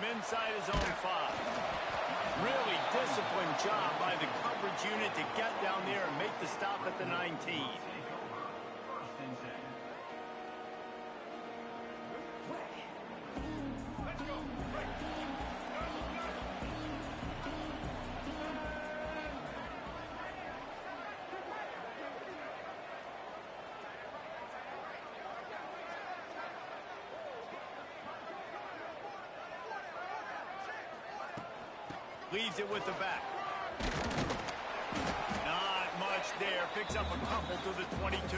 inside his own 5. Really disciplined job by the coverage unit to get down there and make the stop at the 19. Leaves it with the back. Not much there. Picks up a couple to the 22.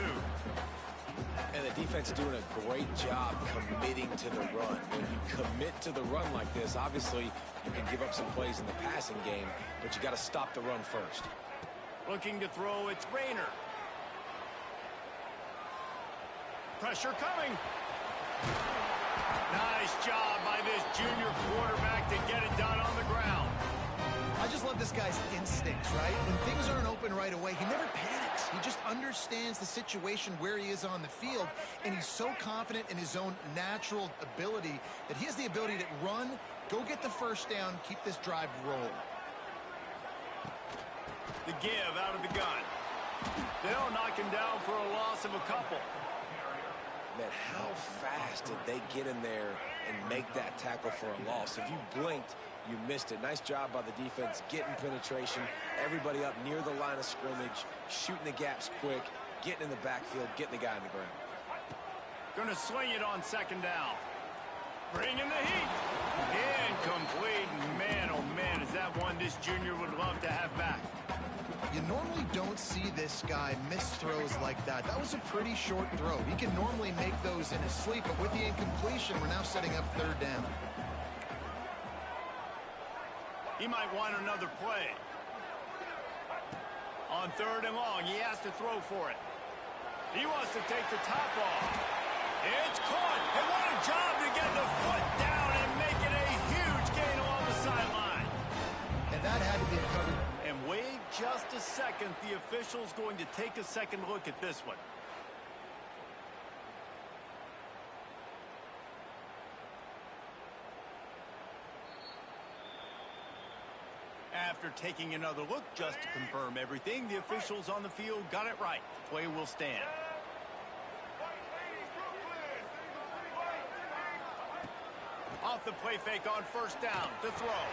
And the defense is doing a great job committing to the run. When you commit to the run like this, obviously you can give up some plays in the passing game, but you got to stop the run first. Looking to throw, it's Rayner. Pressure coming. Nice job by this junior quarterback to get it done on the ground. I just love this guy's instincts, right? When things aren't open right away, he never panics. He just understands the situation where he is on the field, and he's so confident in his own natural ability that he has the ability to run, go get the first down, keep this drive rolling. The give out of the gun. They'll knock him down for a loss of a couple. Man, how fast did they get in there and make that tackle for a loss? If you blinked, you missed it. Nice job by the defense getting penetration. Everybody up near the line of scrimmage, shooting the gaps quick, getting in the backfield, getting the guy on the ground. Going to swing it on second down. Bringing the heat. Incomplete. Man, oh man, is that one this junior would love to have back. You normally don't see this guy miss throws like that. That was a pretty short throw. He can normally make those in his sleep, but with the incompletion, we're now setting up third down. He might want another play. On third and long, he has to throw for it. He wants to take the top off. It's caught. And what a job to get the foot down and make it a huge gain along the sideline. And that had to be covered. And wait just a second. The official's going to take a second look at this one. After taking another look just to confirm everything, the officials on the field got it right. Play will stand. Off the play fake on first down to throw.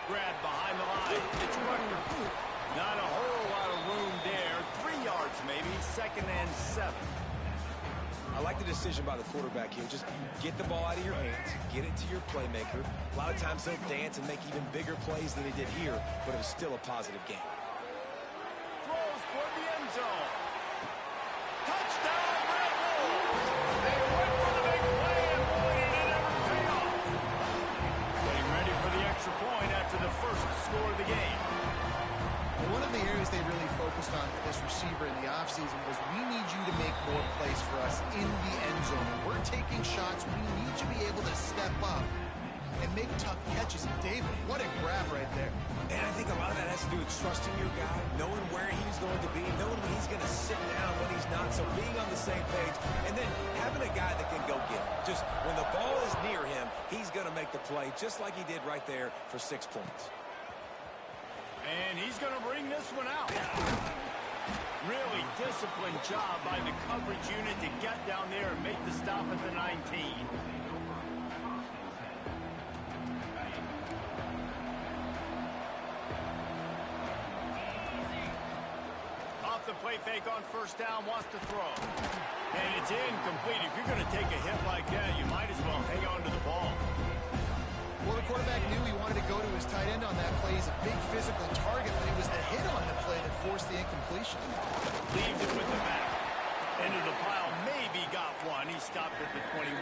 Grab behind the line. It's Rucker. Not a whole lot of room there. 3 yards maybe. Second and 7. I like the decision by the quarterback here. Just get the ball out of your hands, get it to your playmaker. A lot of times they'll dance and make even bigger plays than they did here, but it was still a positive game. Throws toward the end zone. Touchdown, Red Bulls! They went for the big play, and boy, did it ever pay off. Getting ready for the extra point after the first score of the game. One of the areas they really focused on for this receiver in the offseason was we need you to make more plays for us in the end zone. When we're taking shots, we need you to be able to step up and make tough catches. And David, what a grab right there. And I think a lot of that has to do with trusting your guy, knowing where he's going to be, knowing when he's going to sit down, when he's not, so being on the same page, and then having a guy that can go get it. Just when the ball is near him, he's going to make the play just like he did right there for 6 points. And he's going to bring this one out. Really disciplined job by the coverage unit to get down there and make the stop at the 19. Off the play fake on first down, wants to throw. And it's incomplete. If you're going to take a hit like that, you might as well hang on to the ball. Well, the quarterback knew he wanted to go to his tight end on that play. He's a big physical target, but it was the hit on the play that forced the incompletion. Leaves it with the back. Into the pile, maybe got one. He stopped at the 21.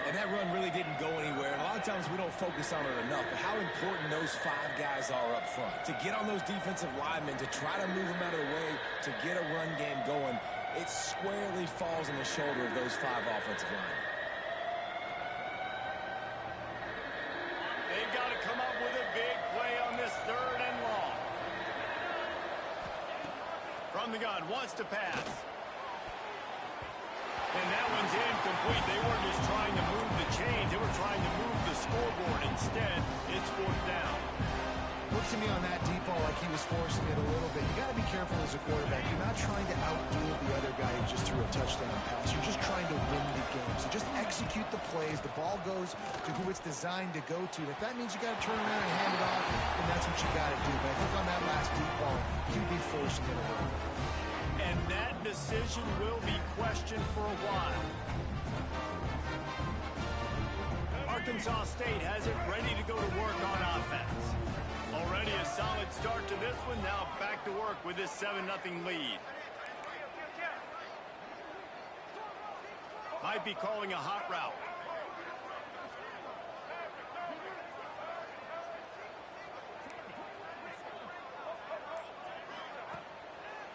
And that run really didn't go anywhere. And a lot of times we don't focus on it enough, but how important those 5 guys are up front. To get on those defensive linemen, to try to move them out of the way, to get a run game going, it squarely falls on the shoulder of those 5 offensive linemen. They've got to come up with a big play on this third and long. From the gun, wants to pass. And that one's incomplete. They weren't just trying to move the chains. They were trying to move the scoreboard. Instead, it's fourth down. Looks to me on that deep ball like he was forcing it a little bit. You got to be careful as a quarterback. You're not trying to outdo the other guy who just threw a touchdown pass. You're just trying to win the game. So just execute the plays. The ball goes to who it's designed to go to. If that means you got to turn around and hand it off, then that's what you got to do. But I think on that last deep ball, he'd be forcing it a little. And that decision will be questioned for a while. Arkansas State has it ready to go to work on offense. Already a solid start to this one. Now back to work with this 7-0 lead. Might be calling a hot route.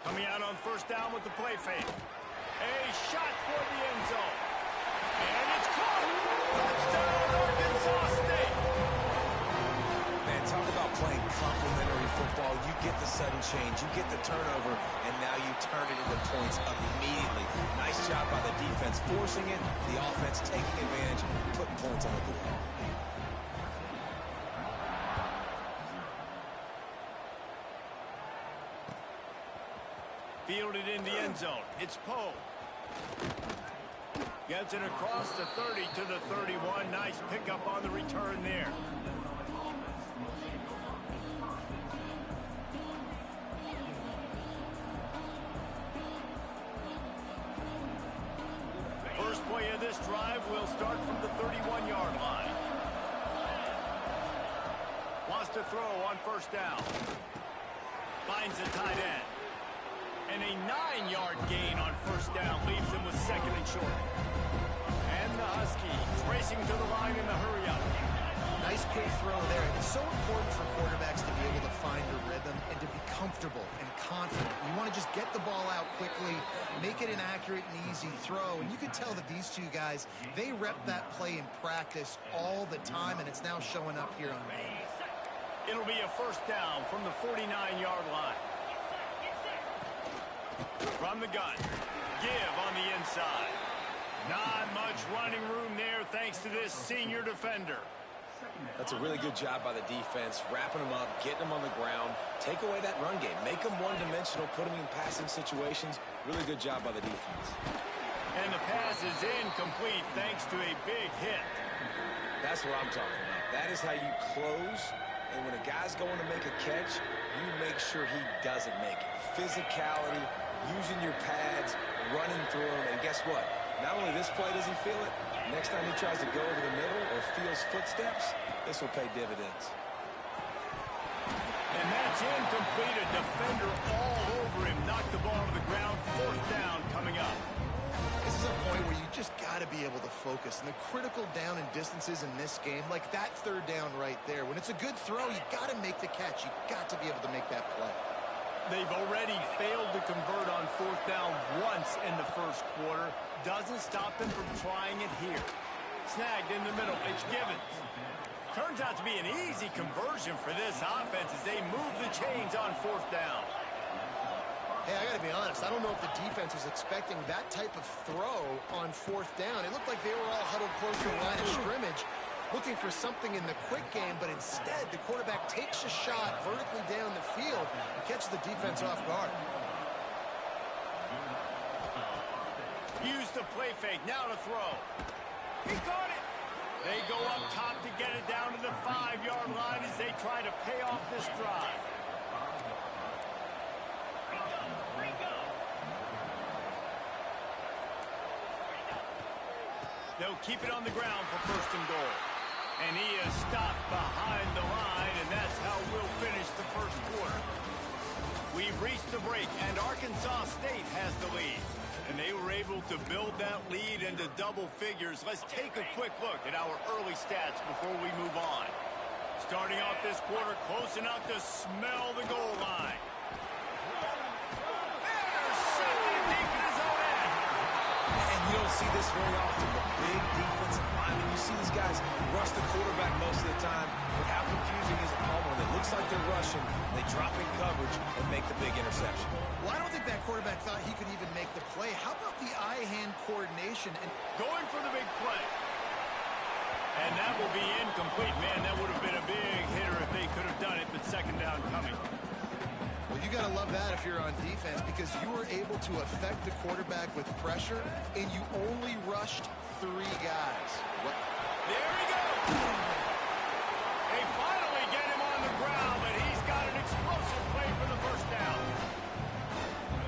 Coming out on first down with the play fake. A shot toward the end zone. And it's caught. Touchdown, Arkansas State. Man, talk about playing complementary football. You get the sudden change, you get the turnover, and now you turn it into points immediately. Nice job by the defense forcing it, the offense taking advantage, putting points on the board. Fielded in the end zone. It's Poe. Gets it across the 30 to the 31. Nice pickup on the return there. First play of this drive will start from the 31-yard line. Wants to throw on first down. Finds the tight end. And a 9-yard gain on first down leaves him with second and short. And the Huskies racing to the line in the hurry-up. Nice quick throw there. And it's so important for quarterbacks to be able to find a rhythm and to be comfortable and confident. You want to just get the ball out quickly, make it an accurate and easy throw. And you can tell that these two guys, they rep that play in practice all the time, and it's now showing up here on game. It'll be a first down from the 49-yard line. From the gun, give on the inside. Not much running room there thanks to this senior defender. That's a really good job by the defense, wrapping them up, getting them on the ground, take away that run game, make them one-dimensional, put them in passing situations. Really good job by the defense. And the pass is incomplete thanks to a big hit. That's what I'm talking about. That is how you close, and when a guy's going to make a catch, you make sure he doesn't make it. Physicality, using your pads, running through them, and guess what? Not only this play does he feel it, next time he tries to go over the middle or feels footsteps, this will pay dividends. And that's incomplete. A defender all over him. Knocked the ball to the ground. Fourth down coming up. This is a point where you just got to be able to focus. And the critical down and distances in this game, like that third down right there, when it's a good throw, you got to make the catch. You got to be able to make that play. They've already failed to convert on fourth down once in the first quarter. Doesn't stop them from trying it here. Snagged in the middle. It's Givens. Turns out to be an easy conversion for this offense as they move the chains on fourth down. Hey, I got to be honest. I don't know if the defense was expecting that type of throw on fourth down. It looked like they were all huddled close to the line of scrimmage, looking for something in the quick game, but instead the quarterback takes a shot vertically down the field and catches the defense off guard. Use the play fake, now to throw. He got it! They go up top to get it down to the 5-yard line as they try to pay off this drive. They'll keep it on the ground for first and goal. And he is stopped behind the line, and that's how we'll finish the first quarter. We've reached the break, and Arkansas State has the lead. And they were able to build that lead into double figures. Let's take a quick look at our early stats before we move on. Starting off this quarter, close enough to smell the goal line. Intercepted deep in his own end. And you don't see this very often. The big defensive linemen, you see these guys rush the quarterback most of the time, but how confusing is it all when it looks like they're rushing, they drop in coverage and make the big interception? Well, I don't think that quarterback thought he could even make the play. How about the eye-hand coordination? And going for the big play. And that will be incomplete. Man, that would have been a big hitter if they could have done it, but second down coming. well, you got to love that if you're on defense, because you were able to affect the quarterback with pressure, and you only rushed 3 guys. There he goes. They finally get him on the ground, but he's got an explosive play for the first down.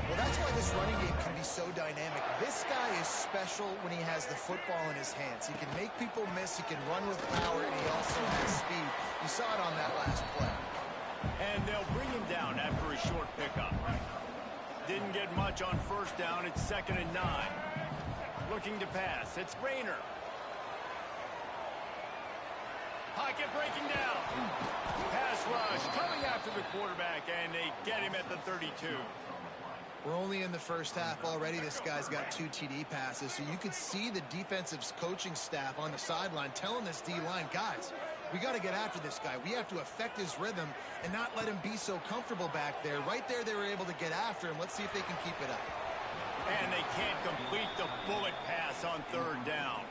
Well, that's why this running game can be so dynamic. This guy is special when he has the football in his hands. He can make people miss, he can run with power, and he also has speed. You saw it on that last play. And they'll bring him down after a short pickup. Didn't get much on first down. It's 2nd and 9. Looking to pass. It's Rayner. Pocket breaking down. Pass rush coming after the quarterback, and they get him at the 32. We're only in the first half already. This guy's got 2 TD passes, so you could see the defensive coaching staff on the sideline telling this D-line, guys, we got to get after this guy. We have to affect his rhythm and not let him be so comfortable back there. Right there, they were able to get after him. Let's see if they can keep it up. And they can't complete the bullet pass on 3rd down.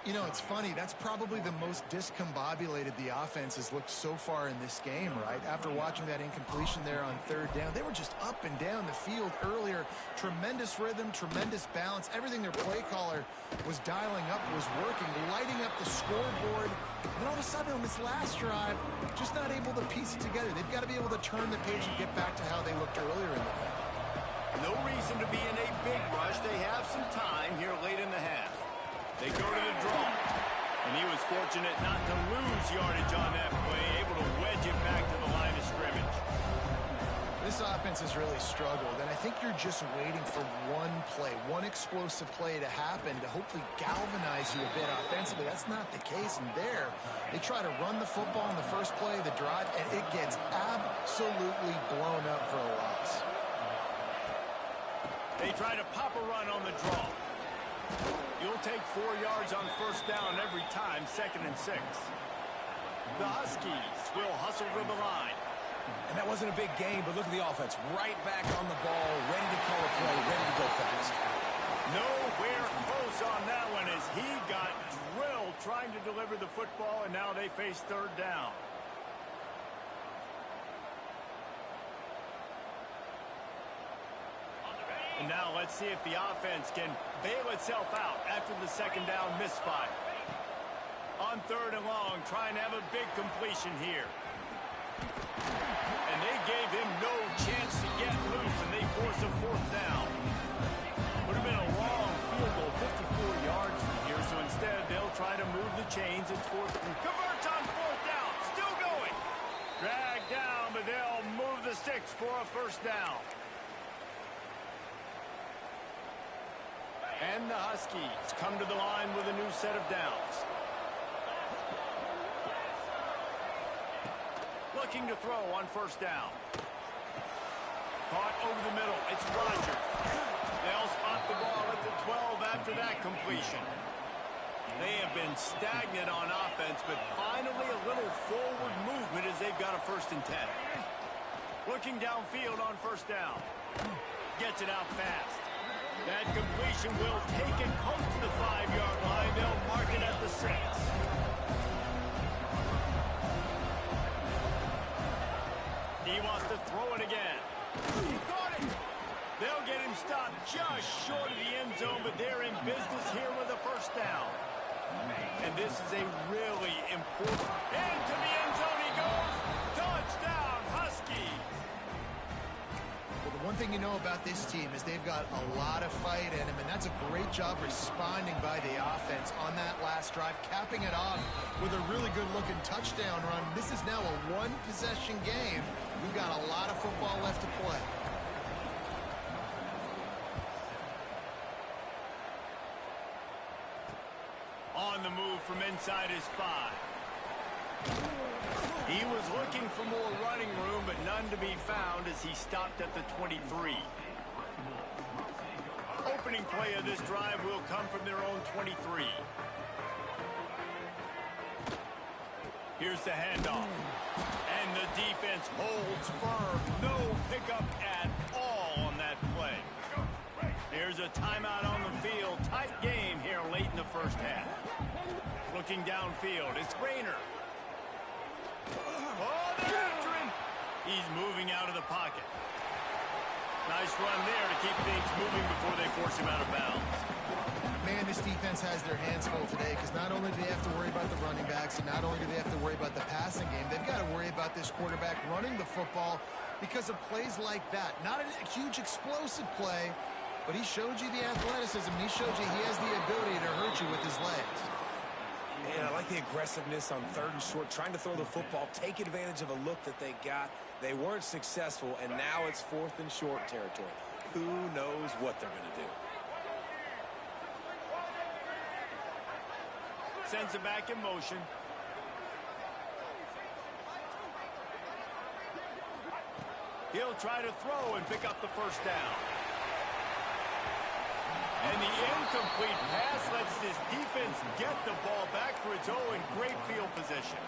You know, it's funny. That's probably the most discombobulated the offense has looked so far in this game, right? After watching that incompletion there on 3rd down, they were just up and down the field earlier. Tremendous rhythm, tremendous balance. Everything their play caller was dialing up was working, lighting up the scoreboard. And all of a sudden on this last drive, just not able to piece it together. They've got to be able to turn the page and get back to how they looked earlier in the game. No reason to be in a big rush. They have some time here late in the half. They go to the draw, and he was fortunate not to lose yardage on that play, able to wedge it back to the line of scrimmage. This offense has really struggled, and I think you're just waiting for one play, one explosive play to happen to hopefully galvanize you a bit offensively. That's not the case, and there, they try to run the football in the first play of the drive, and it gets absolutely blown up for a loss. They try to pop a run on the draw. You'll take 4 yards on first down every time, 2nd and 6. The Huskies will hustle to the line. And that wasn't a big game, but look at the offense. Right back on the ball, ready to call a play, ready to go fast. Nowhere close on that one as he got drilled trying to deliver the football, and now they face 3rd down. And now let's see if the offense can bail itself out after the 2nd down misfire. On 3rd and long, trying to have a big completion here. And they gave him no chance to get loose, and they force a 4th down. Would have been a long field goal, 54 yards from here, so instead they'll try to move the chains. It's 4th. Converts on 4th down, still going. Dragged down, but they'll move the sticks for a 1st down. And the Huskies come to the line with a new set of downs. Looking to throw on 1st down. Caught over the middle. It's Rodgers. They'll spot the ball at the 12 after that completion. They have been stagnant on offense, but finally a little forward movement as they've got a 1st and 10. Looking downfield on 1st down. Gets it out fast. That completion will take it close to the 5-yard line. They'll mark it at the 6. He wants to throw it again. He caught it. They'll get him stopped just short of the end zone, but they're in business here with a 1st down. And this is a really important... Into the end zone he goes. Touchdown, Huskies. Well, the one thing you know about this team is they've got a lot of fight in them, and that's a great job responding by the offense on that last drive, capping it off with a really good-looking touchdown run. This is now a 1-possession game. We've got a lot of football left to play. On the move from inside his 5. He was looking for more running room, but none to be found as he stopped at the 23. Opening play of this drive will come from their own 23. Here's the handoff. And the defense holds firm. No pickup at all on that play. timeout on the field. Tight game here late in the first half. Looking downfield, it's Rayner. Oh, they're after him. He's moving out of the pocket. Nice run there to keep things moving before they force him out of bounds. Man, this defense has their hands full today because not only do they have to worry about the running backs and not only do they have to worry about the passing game, they've got to worry about this quarterback running the football because of plays like that. Not a huge explosive play, but he showed you the athleticism. He showed you he has the ability to hurt you with his legs. Man, I like the aggressiveness on 3rd and short, trying to throw the football, take advantage of a look that they got. They weren't successful, and now it's 4th and short territory. Who knows what they're going to do? Sends it back in motion. He'll try to throw and pick up the first down. And the incomplete pass lets this defense get the ball back for its own. Great field position.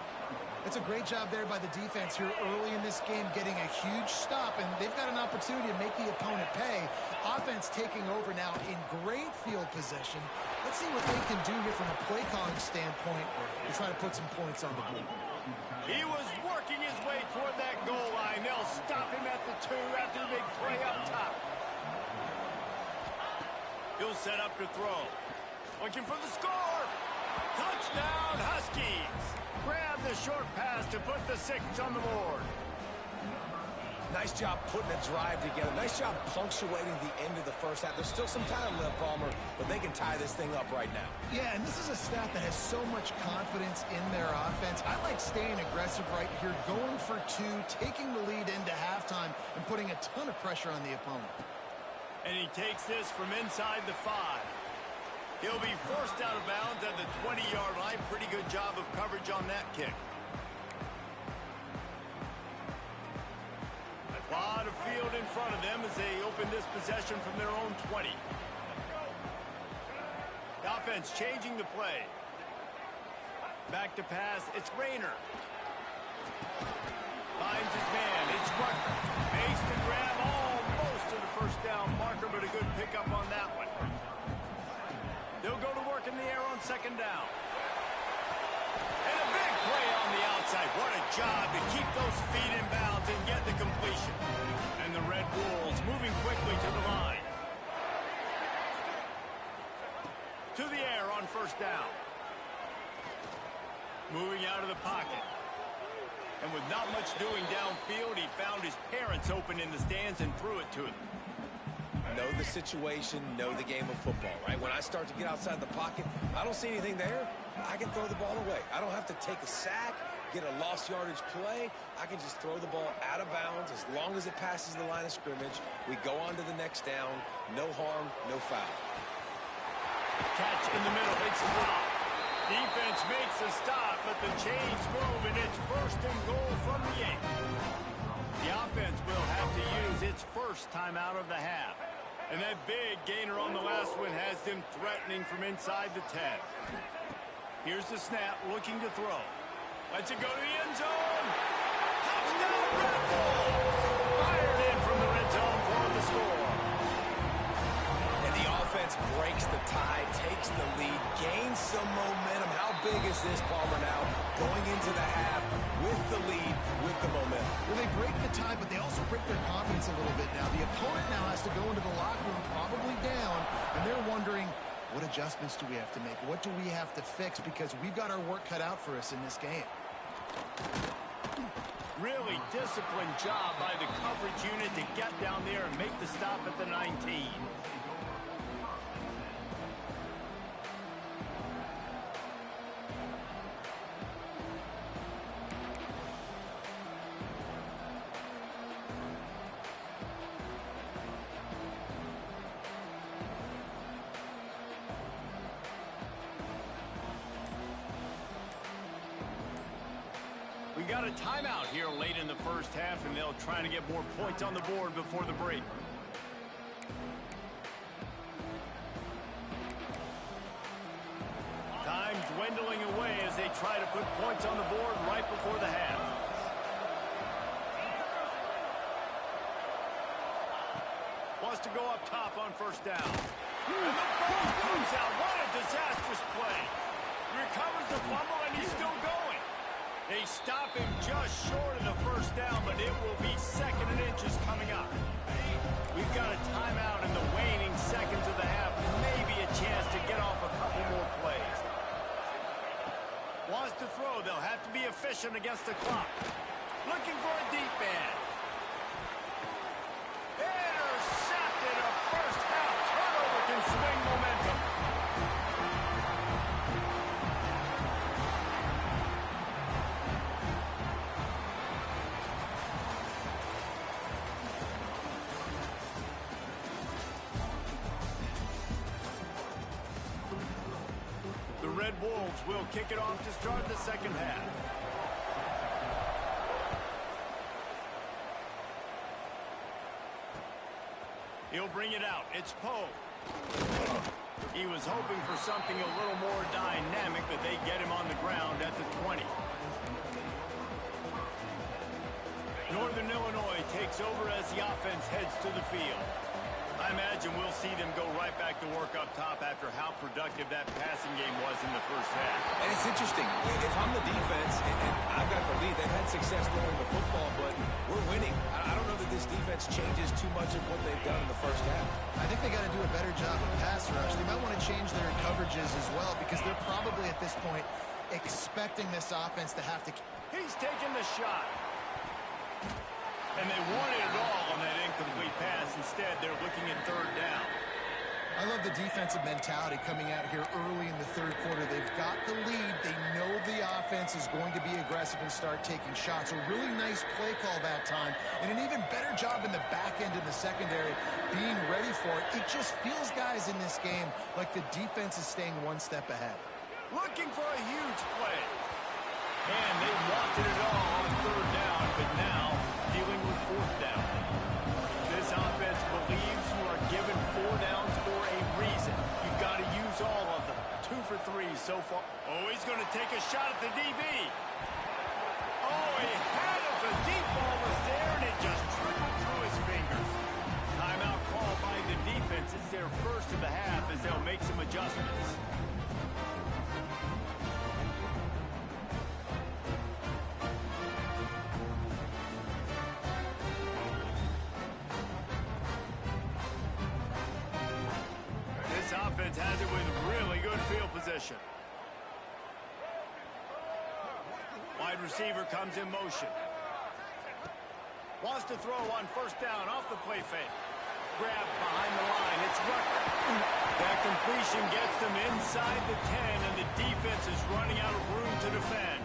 It's a great job there by the defense here early in this game, getting a huge stop, and they've got an opportunity to make the opponent pay. Offense taking over now in great field position. Let's see what they can do here from a play calling standpoint to try to put some points on the board. He was working his way toward that goal line. They'll stop him at the 2 after the big play up top. He'll set up to throw. Looking for the score. Touchdown, Huskies. Grab the short pass to put the 6 on the board. Nice job putting a drive together. Nice job punctuating the end of the first half. There's still some time left, Palmer, but they can tie this thing up right now. Yeah, and this is a staff that has so much confidence in their offense. I like staying aggressive right here, going for 2, taking the lead into halftime, and putting a ton of pressure on the opponent. And he takes this from inside the 5. He'll be forced out of bounds at the 20-yard line. Pretty good job of coverage on that kick. A lot of field in front of them as they open this possession from their own 20. The offense changing the play. Back to pass. It's Rayner. Finds his man. It's Rucker. Makes the grab almost to the first down marker, but a good pickup on that one. They'll go to work in the air on 2nd down. And a big play on the outside. What a job to keep those feet in bounds and get the completion. And the Red Bulls moving quickly to the line. To the air on 1st down. Moving out of the pocket. And with not much doing downfield, he found his parents open in the stands and threw it to them. Know the situation, know the game of football, right? When I start to get outside the pocket, I don't see anything there, I can throw the ball away. I don't have to take a sack, get a lost yardage play. I can just throw the ball out of bounds as long as it passes the line of scrimmage. We go on to the next down. No harm, no foul. Catch in the middle. It's blocked. Defense makes a stop, but the chains move, and it's 1st and goal from the 8. The offense will have to use its first timeout of the half. And that big gainer on the last one has them threatening from inside the 10. Here's the snap, looking to throw. Lets it go to the end zone. Touchdown, Red Bulls! Fired in from the red zone for the score. And the offense breaks the tie, takes the lead, gains some momentum. How big is this, Palmer, now? Going into the half with the lead, with the momentum. Well, they break the tie, but they also break their confidence a little bit now. The opponent now has to go into the locker room, probably down, and they're wondering, what adjustments do we have to make? What do we have to fix? Because we've got our work cut out for us in this game. Really disciplined job by the coverage unit to get down there and make the stop at the 19. We got a timeout here late in the first half, and they'll try to get more points on the board before the break. Time dwindling away as they try to put points on the board right before the half. Wants to go up top on 1st down. And the ball comes out. What a disastrous play. Recovers the fumble, and he's still going. They stop him just short of the first down, but it will be 2nd and inches coming up. We've got a timeout in the waning seconds of the half. Maybe a chance to get off a couple more plays. Wants to throw. They'll have to be efficient against the clock. Looking for a deep man. Intercepted. A first half turnover can swing momentum. The Red Wolves will kick it off to start the second half. He'll bring it out. It's Poe. He was hoping for something a little more dynamic, but they get him on the ground at the 20. Northern Illinois takes over as the offense heads to the field. I imagine we'll see them go right back to work up top after how productive that passing game was in the first half. And it's interesting. If I'm the defense and I've got the lead, they've had success throwing the football, but we're winning. I don't know that this defense changes too much of what they've done in the first half. I think they got to do a better job of pass rush. They might want to change their coverages as well because they're probably at this point expecting this offense to have to. He's taking the shot. And they wanted it all on that incomplete pass. Instead, they're looking at 3rd down. I love the defensive mentality coming out here early in the 3rd quarter. They've got the lead. They know the offense is going to be aggressive and start taking shots. A really nice play call that time. And an even better job in the back end in the secondary being ready for it. It just feels, guys, in this game like the defense is staying one step ahead. Looking for a huge play. And they wanted it all on 3rd down, but now dealing with 4th down. This offense believes you are given 4 downs for a reason. You've got to use all of them. 2 for 3 so far. Oh, he's going to take a shot at the DB. Oh, he had it. The deep ball was there, and it just trickled through his fingers. Timeout called by the defense. It's their first of the half as they'll make some adjustments. Offense has it with really good field position. Wide receiver comes in motion. Wants to throw on 1st down off the play fake. Grab behind the line. It's Rucker. That completion gets them inside the 10, and the defense is running out of room to defend.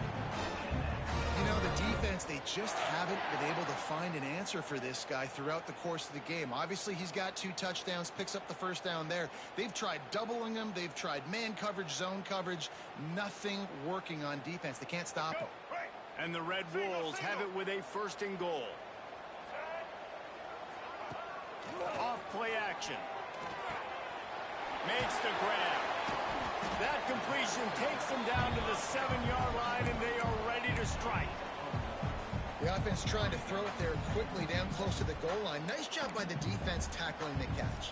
You know, the defense, they just haven't been able to find an answer for this guy throughout the course of the game. Obviously, he's got 2 touchdowns, picks up the 1st down there. They've tried doubling him. They've tried man coverage, zone coverage. Nothing working on defense. They can't stop him. And the Red Wolves have it with a 1st and goal. Off play action. Makes the grab. That completion takes them down to the 7-yard line, and they are ready to strike. The offense trying to throw it there quickly down close to the goal line. Nice job by the defense tackling the catch.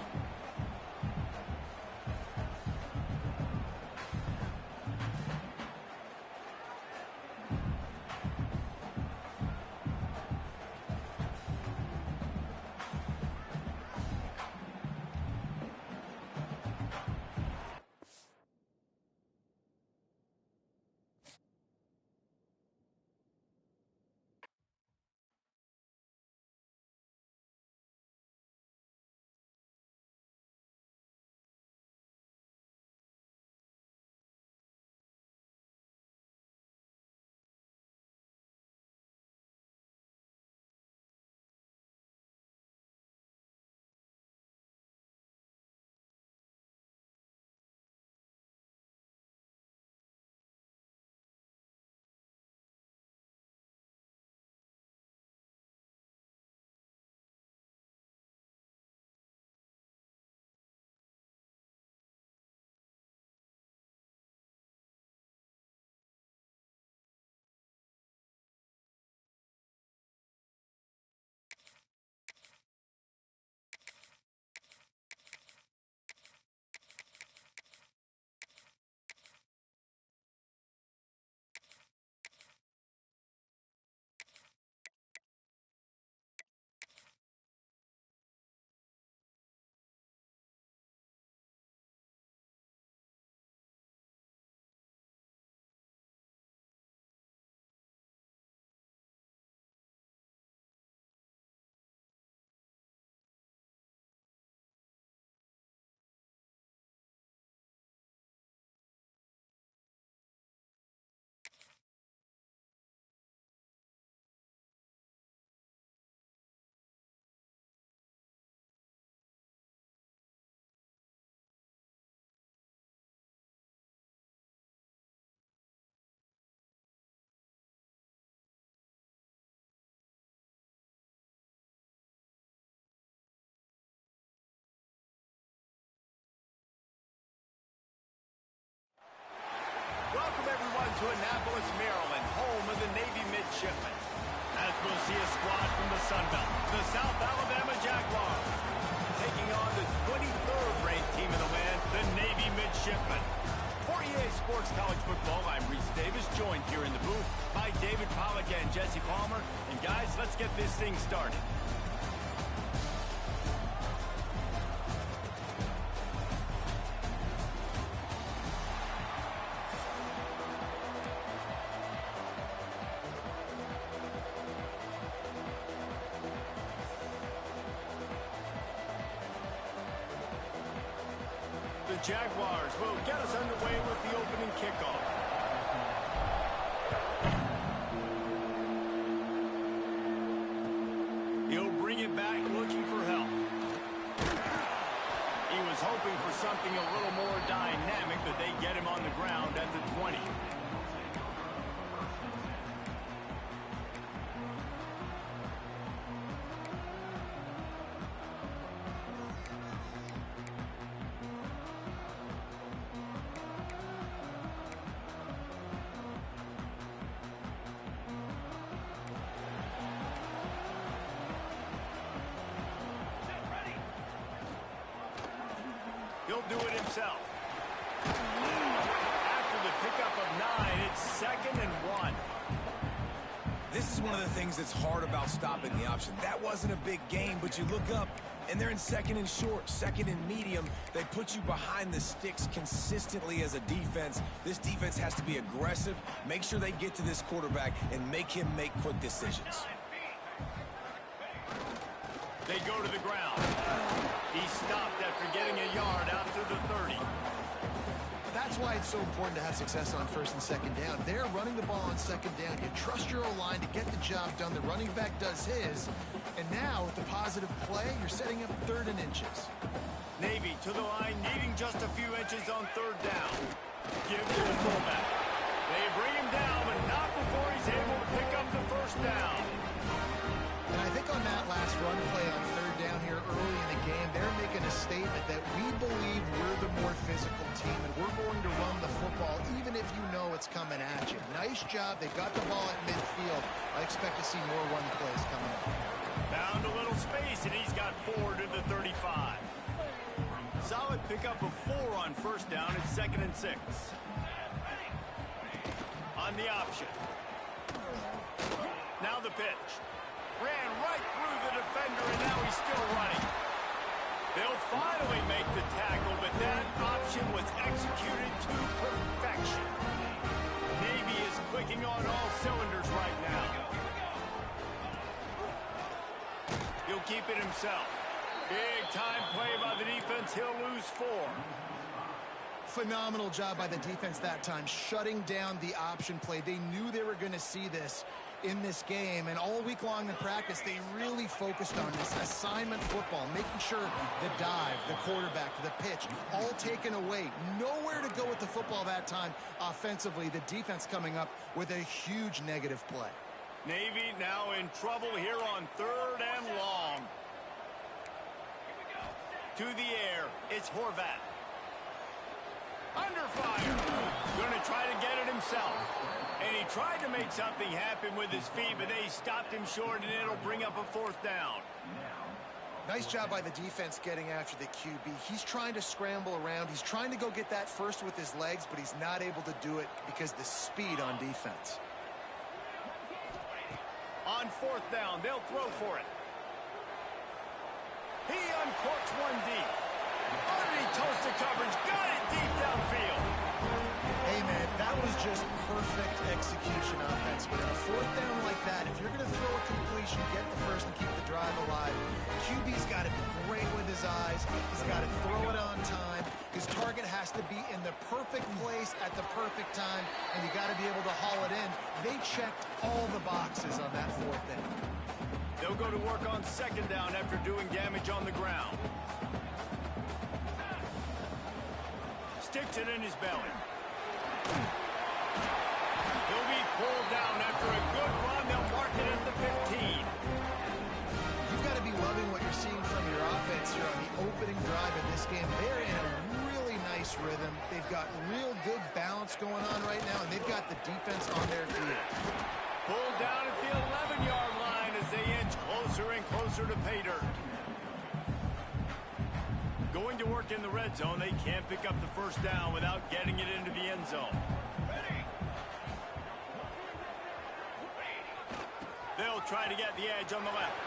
to Annapolis, Maryland, home of the Navy midshipmen. As we'll see a squad from the Sun Belt, the South Alabama Jaguars, taking on the 23rd ranked team in the land, the Navy midshipmen. For EA Sports College Football, I'm Reese Davis, joined here in the booth by David Pollack and Jesse Palmer. And guys, let's get this thing started. The Jaguars will get us underway with the opening kickoff. He'll bring it back looking for help. He was hoping for something a little more dynamic, but they get him on the ground at the 20. He'll do it himself. After the pickup of 9, it's 2nd and 1. This is one of the things that's hard about stopping the option. That wasn't a big gain, but you look up, and they're in 2nd and short, 2nd and medium. They put you behind the sticks consistently as a defense. This defense has to be aggressive, make sure they get to this quarterback, and make him make quick decisions. They go to the ground. He stopped after getting a yard out to the 30. That's why it's so important to have success on 1st and 2nd down. They're running the ball on 2nd down. You trust your O-line to get the job done. The running back does his. And now, with the positive play, you're setting up 3rd and inches. Navy to the line, needing just a few inches on 3rd down. Give to the fullback. They bring him down, but not before he's able to pick up the 1st down. And I think on that last run play on 3rd down here early in the game, they're making a statement that we believe we're the more physical team and we're going to run the football even if you know it's coming at you. Nice job. They got the ball at midfield. I expect to see more run plays coming up. Found a little space, and he's got 4 to the 35. Solid pickup of 4 on 1st down. It's 2nd and 6. On the option. Now the pitch. Ran right through the defender, and now he's still running. They'll finally make the tackle, but that option was executed to perfection. Navy is clicking on all cylinders right now. He'll keep it himself. Big time play by the defense. He'll lose 4. Phenomenal job by the defense that time, shutting down the option play. They knew they were going to see this in this game, and all week long in practice, they really focused on this assignment football, making sure the dive, the quarterback, the pitch, all taken away. Nowhere to go with the football that time offensively. The defense coming up with a huge negative play. Navy now in trouble here on 3rd and long. To the air, it's Horvat. Under fire. Going to try to get it himself. And he tried to make something happen with his feet, but they stopped him short, and it'll bring up a 4th down. Nice job by the defense getting after the QB. He's trying to scramble around. He's trying to go get that first with his legs, but he's not able to do it because the speed on defense. On 4th down, they'll throw for it. He uncorks one deep. Underneath toasted coverage, got it deep downfield. Hey, man, that was just perfect execution offensively. On a 4th down like that, if you're going to throw a completion, get the first and keep the drive alive. QB's got to be great with his eyes. He's got to throw it on time. His target has to be in the perfect place at the perfect time, and you got to be able to haul it in. They checked all the boxes on that 4th down. They'll go to work on 2nd down after doing damage on the ground. Sticks it in his belly. He'll be pulled down after a good run. They'll mark it at the 15. You've got to be loving what you're seeing from your offense here on the opening drive of this game. They're in a really nice rhythm. rhythm. They've got real good balance going on right now, and they've got the defense on their heels. Pulled down at the 11-yard line as they inch closer and closer to pay dirt. Going to work in the red zone, they can't pick up the first down without getting it into the end zone. They'll try to get the edge on the left.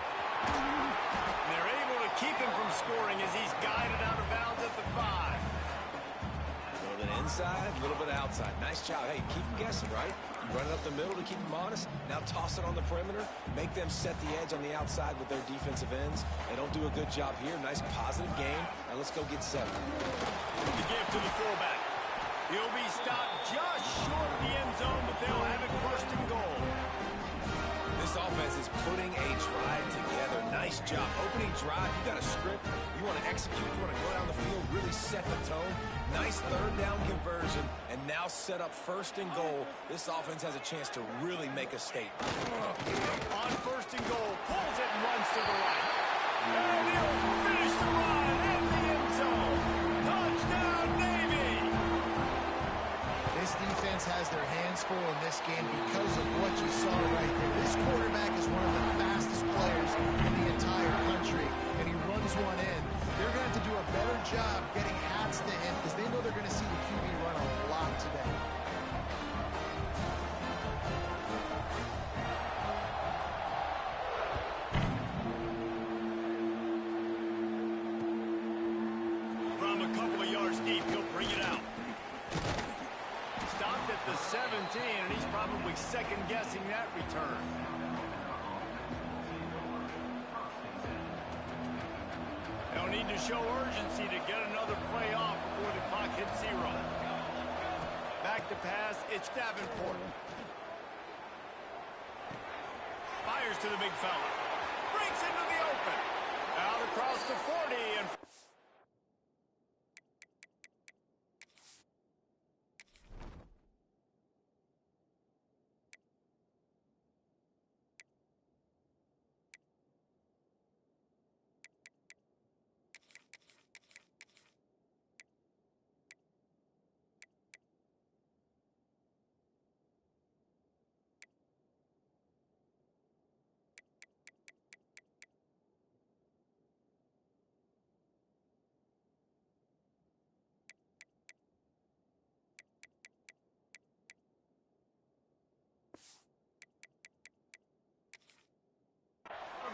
And they're able to keep him from scoring as he's guided out of bounds at the 5. A little bit inside, a little bit outside. Nice job. Hey, keep them guessing, right? You run it up the middle to keep them honest. Now toss it on the perimeter. Make them set the edge on the outside with their defensive ends. They don't do a good job here. Nice positive game. Now let's go get 7. The give to the fullback. He'll be stopped just short of the end zone, but they'll have it first and goal. This offense is putting a drive together. Nice job. Opening drive, you got a script. You want to execute. You want to go down the field, really set the tone. Nice third down conversion, and now set up first and goal. This offense has a chance to really make a statement. On first and goal, pulls it and runs to the right. And he'll finish the run at the end zone. Touchdown, Navy! This defense has their hands full in this game because of what you saw right there. This quarterback is one of the fastest players in the entire country, and he runs one in. They're going to have to do a better job getting hats to him because they know they're going to see the QB run a lot today. From a couple of yards deep, he'll bring it out. Stopped at the 17, and he's probably second-guessing that return. They'll need to show urgency to get another play off before the clock hits 0. Back to pass, it's Davenport. Fires to the big fella. Breaks into the open. Out across the 40 and...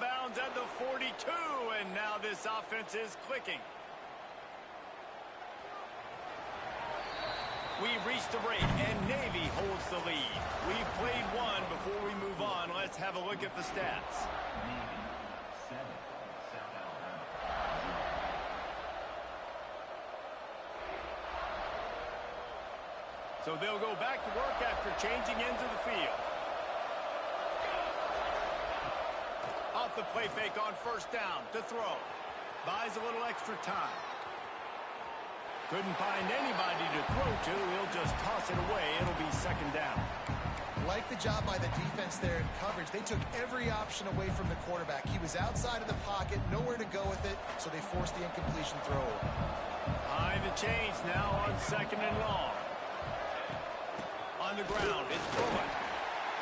bounds at the 42, and now this offense is clicking. We've reached the break, and Navy holds the lead. We've played one. Before we move on, let's have a look at the stats. So they'll go back to work after changing into the field. Off the play fake on first down to throw. Buys a little extra time. Couldn't find anybody to throw to. He'll just toss it away. It'll be second down. Like the job by the defense there in coverage. They took every option away from the quarterback. He was outside of the pocket, nowhere to go with it, so they forced the incompletion throw. Behind the chains now on second and long. On the ground, it's Bullock.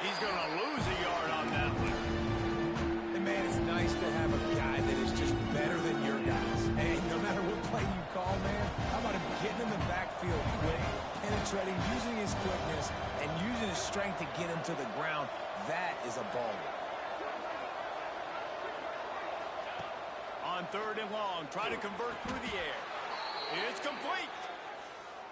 He's going to lose a yard on that one. Man, it's nice to have a guy that is just better than your guys. Hey, no matter what play you call, man, how about him getting in the backfield quick, penetrating, using his quickness, and using his strength to get him to the ground? That is a baller. On third and long, try to convert through the air. It's complete.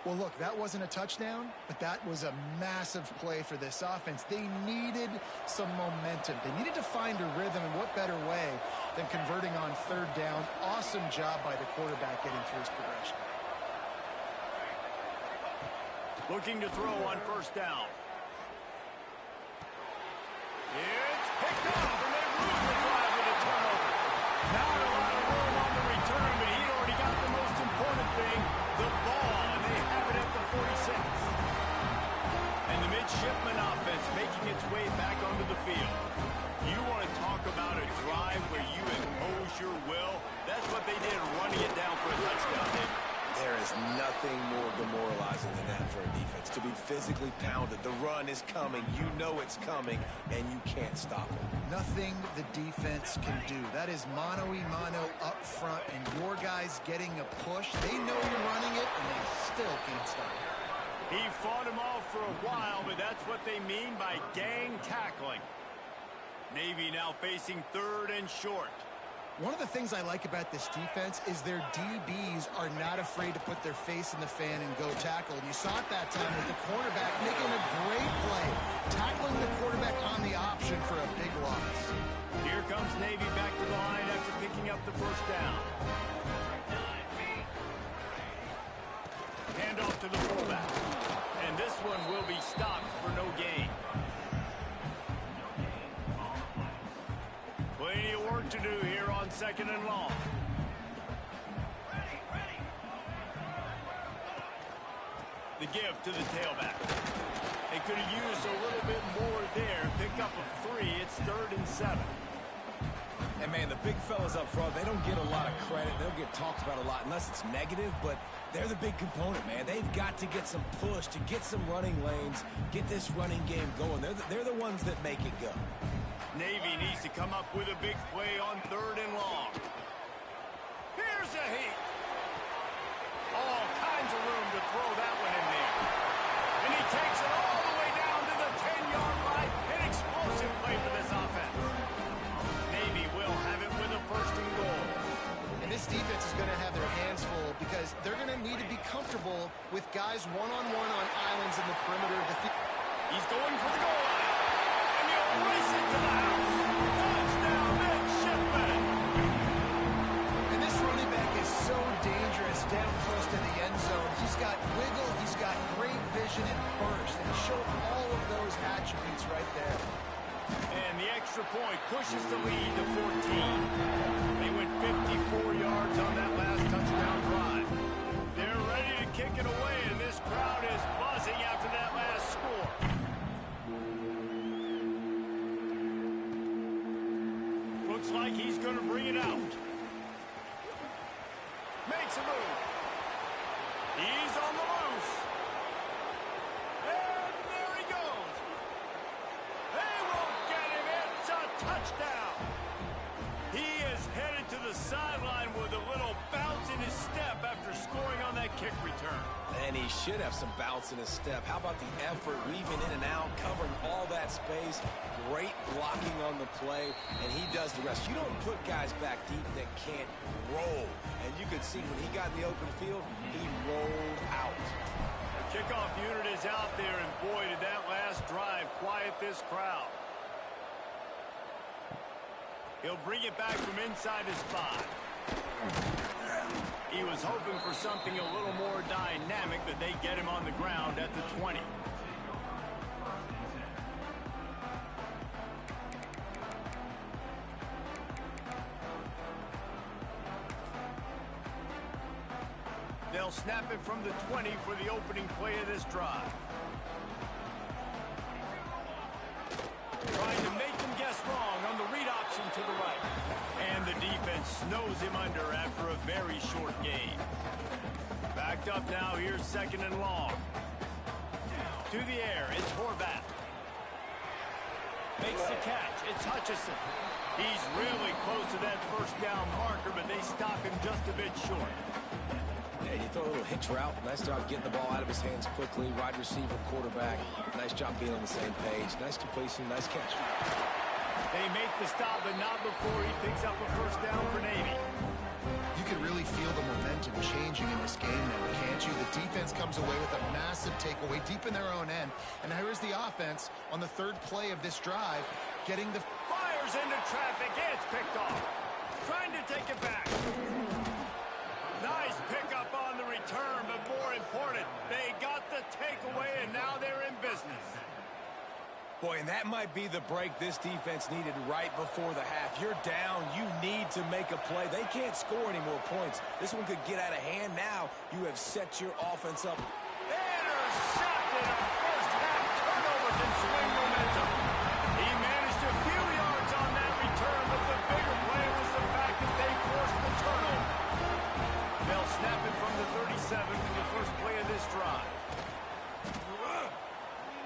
Well, look, that wasn't a touchdown, but that was a massive play for this offense. They needed some momentum. They needed to find a rhythm, and what better way than converting on third down. Awesome job by the quarterback getting through his progression. Looking to throw on first down. It's picked off, and they lose the drive with a turnover. Not a lot of room on the return, but he'd already got the most important thing, the ball. Have it at the 46. And the midshipman offense making its way back onto the field. You want to talk about a drive where you impose your will? That's what they did, running it down for a touchdown. There is nothing more demoralizing to be physically pounded. The run is coming. You know it's coming, and you can't stop it. Nothing the defense can do. That is mano-a-mano up front, and your guys getting a push. They know you're running it, and they still can't stop it. He fought him off for a while, but that's what they mean by gang tackling. Navy now facing third and short. One of the things I like about this defense is their DBs are not afraid to put their face in the fan and go tackle. And you saw it that time with the cornerback making a great play, tackling the quarterback on the option for a big loss. Here comes Navy back to the line after picking up the first down. Hand off to the fullback. And this one will be stopped for no gain. Plenty of work to do here on second and long. The give to the tailback. They could have used a little bit more there. Pick up a 3. It's 3rd and 7. And, man, the big fellas up front, they don't get a lot of credit. They don't get talked about a lot unless it's negative, but they're the big component, man. They've got to get some push, to get some running lanes, get this running game going. They're the ones that make it go. Navy needs to come up with a big play on 3rd and long. Here's a heat. All kinds of room to throw that one in there. And he takes it all the way down to the 10-yard line. An explosive play for this offense. Navy will have it with a 1st and goal. And this defense is going to have their hands full because they're going to need to be comfortable with guys one-on-one on islands in the perimeter of the field. He's going for the goal line. And he'll race it to the house. Touchdown, midshipman. And this running back is so dangerous down close to the end zone. He's got wiggle, he's got great vision and burst, and he showed all of those attributes right there. And the extra point pushes the lead to 14. They went 54 yards on that last touchdown drive. They're ready to kick it away, and this crowd is buzzing after that last score. Looks like he's going to bring it out. Makes a move. He's on the loose. And there he goes. They won't get him. It's a touchdown. He is headed to the sideline with a little bounce in his step after scoring on that kick return. And he should have some bounce in his step. How about the effort, weaving in and out, covering all that space, great blocking on the play, and he does the rest. You don't put guys back deep that can't roll. And you could see when he got in the open field, he rolled out. The kickoff unit is out there, and boy, did that last drive quiet this crowd. He'll bring it back from inside his 5. He was hoping for something a little more dynamic, but they get him on the ground at the 20. They'll snap it from the 20 for the opening play of this drive. Trying to make him guess wrong on the read option to the right. And the defense snows him under after a very short gain. Backed up now, here's 2nd and long. To the air, it's Horvath. Makes the catch, it's Hutchison. He's really close to that 1st down marker, but they stop him just a bit short. Yeah, you throw a little hitch route. Nice job getting the ball out of his hands quickly. Wide receiver, quarterback. Nice job being on the same page. Nice completion, nice catch. They make the stop, but not before he picks up a 1st down for Navy. You can really feel the momentum changing in this game now, can't you? The defense comes away with a massive takeaway deep in their own end. And now here's the offense on the 3rd play of this drive, getting the... Fires into traffic, it's picked off. Trying to take it back. Nice pickup on the return, but more important, they got the takeaway, and now they're in business. Boy, and that might be the break this defense needed right before the half. You're down. You need to make a play. They can't score any more points. This one could get out of hand now. You have set your offense up. Intercepted. A first-half turnover can swing momentum. He managed a few yards on that return, but the bigger play was the fact that they forced the turnover. They'll snap it from the 37 for the first play of this drive.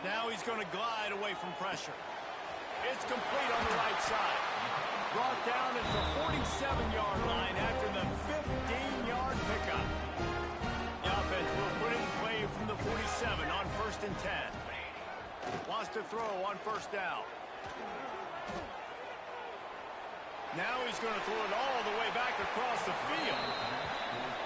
Now he's going to glide away from pressure. It's complete on the right side. Brought down at the 47-yard line after the 15-yard pickup. The offense will put it in play from the 47 on 1st and 10. Wants to throw on 1st down. Now he's going to throw it all the way back across the field.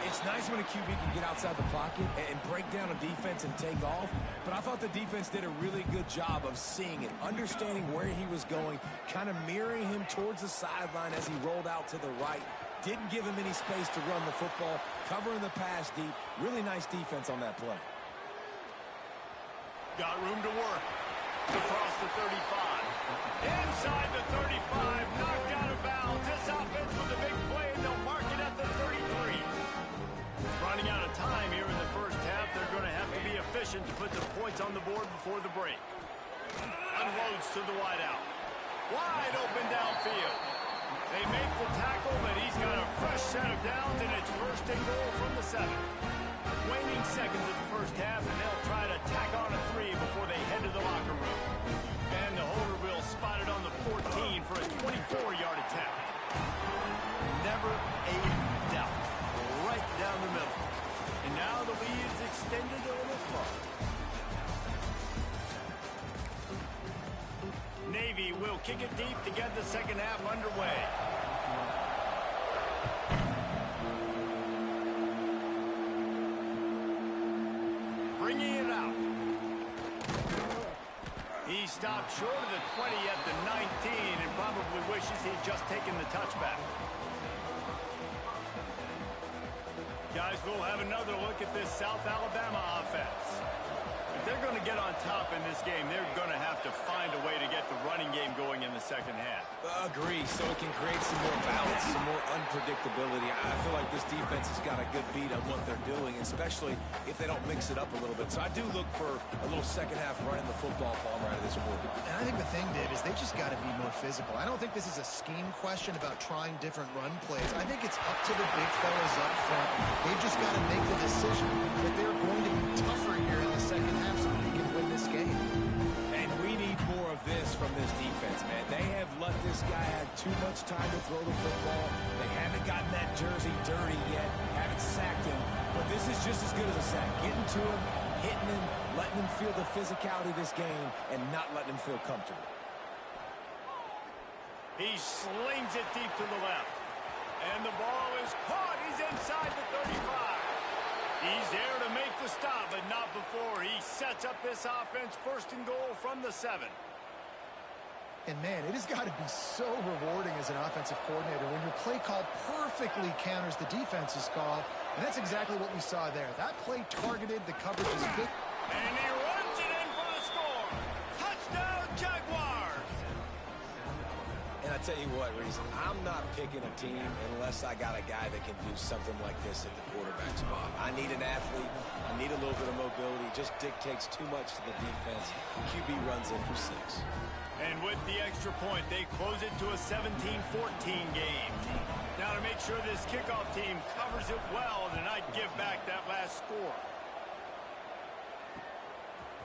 It's nice when a QB can get outside the pocket and break down a defense and take off, but I thought the defense did a really good job of seeing it, understanding where he was going, kind of mirroring him towards the sideline as he rolled out to the right. Didn't give him any space to run the football, covering the pass deep. Really nice defense on that play. Got room to work. Across the 35. Inside the 35. Knocked out of bounds. This offense with a big play, and they'll mark it at the 33. Running out of time here in the first half. They're going to have to be efficient to put the points on the board before the break. Unloads to the wideout. Wide open downfield. They make the tackle, but he's got a fresh set of downs, and it's 1st and goal from the 7. Waning seconds of the first half, and they'll try to tack on a 3 before they head to the locker room. And the holder will spot it on the 14 for a 24-yard attempt. Never a doubt. Right down the middle. And now the lead is extended a little further. Navy will kick it deep to get the second half underway. Bringing it out. He stopped short of the 20 at the 19 and probably wishes he'd just taken the touchback. Guys, we'll have another look at this South Alabama offense. If they're going to get on top in this game, they're going to have to find a way to get the running game going in the second half. Agree, so it can create some more balance, some more unpredictability. I feel like this defense has got a good beat on what they're doing, especially if they don't mix it up a little bit. So I do look for a little second half running the football right of this quarter. And I think the thing, Dave, is they just got to be more physical. I don't think this is a scheme question about trying different run plays. I think it's up to the big fellas up front. They've just got to make the decision that they're going to be tougher here in the second half so they can win this game. And we need more of this from this defense, man. They have let this guy have too much time to throw the football. They haven't gotten that jersey dirty yet, haven't sacked him. But this is just as good as a sack. Getting to him, hitting him, letting him feel the physicality of this game, and not letting him feel comfortable. He slings it deep to the left. And the ball is caught. He's inside the 35. He's there to make the stop, but not before. He sets up this offense 1st and goal from the 7. And, man, it has got to be so rewarding as an offensive coordinator when your play call perfectly counters the defense's call. And that's exactly what we saw there. That play targeted, the coverage is good. And he runs it in for the score. Touchdown, Jaguars. And I tell you what, Reese, I'm not picking a team unless I got a guy that can do something like this at the quarterback spot. I need an athlete. I need a little bit of mobility. It just dictates too much to the defense. QB runs in for 6. And with the extra point, they close it to a 17-14 game. Now to make sure this kickoff team covers it well and not give back that last score.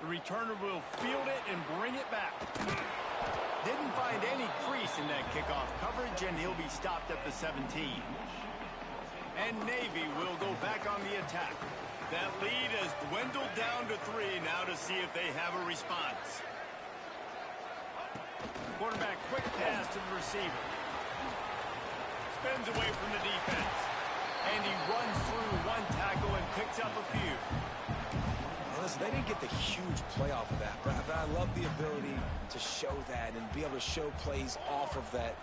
The returner will field it and bring it back. Didn't find any crease in that kickoff coverage, and he'll be stopped at the 17. And Navy will go back on the attack. That lead has dwindled down to 3 now to see if they have a response. Quarterback quick pass to the receiver. Spins away from the defense. And he runs through one tackle and picks up a few. Now listen, they didn't get the huge play off of that, but I love the ability to show that and be able to show plays off of that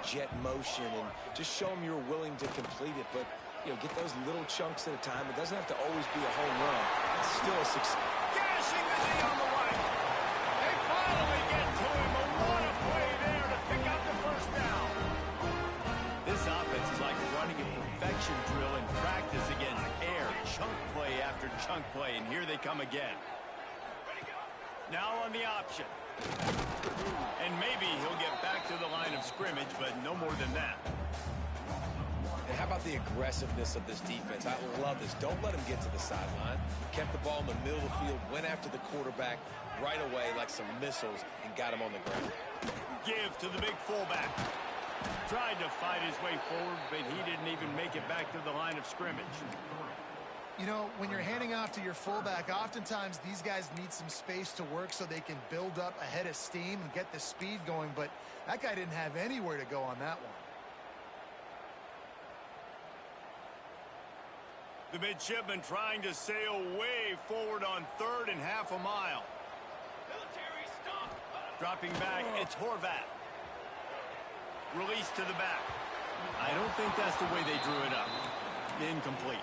jet motion and just show them you're willing to complete it. But, you know, get those little chunks at a time. It doesn't have to always be a home run. It's still a success. Gashing the knee on the right. They finally get to him. But what a play there to pick up the 1st down. This offense is like running a perfection drill in practice against air. Chunk play after chunk play, and here they come again. Now on the option. And maybe he'll get back to the line of scrimmage, but no more than that. And How about the aggressiveness of this defense? I love this. Don't let him get to the sideline. Kept the ball in the middle of the field, went after the quarterback right away like some missiles, and got him on the ground. Give to the big fullback. Tried to fight his way forward, but he didn't even make it back to the line of scrimmage. You know, when you're handing off to your fullback, oftentimes these guys need some space to work so they can build up a head of steam and get the speed going, but that guy didn't have anywhere to go on that one. The midshipman trying to sail way forward on 3rd and half a mile. Dropping back, it's Horvat. Release to the back. I don't think that's the way they drew it up. Incomplete.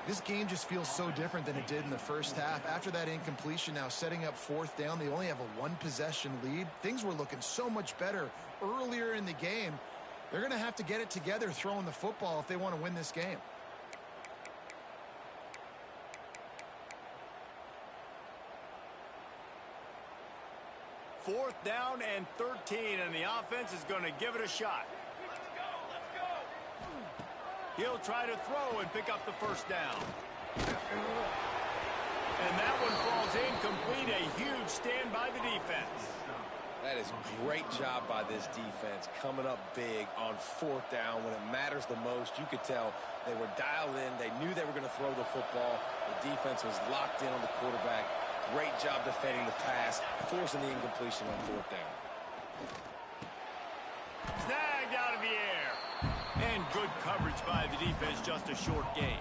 This game just feels so different than it did in the first half. After that incompletion, now setting up 4th down, they only have a 1-possession lead. Things were looking so much better earlier in the game. They're going to have to get it together throwing the football if they want to win this game. Fourth down and 13, and the offense is going to give it a shot. He'll try to throw and pick up the first down. And that one falls incomplete. A huge stand by the defense. That is great job by this defense, coming up big on 4th down when it matters the most. You could tell they were dialed in. They knew they were going to throw the football. The defense was locked in on the quarterback. Great job defending the pass, forcing the incompletion on 4th down. Snagged out of the air. And good coverage by the defense, just a short gain.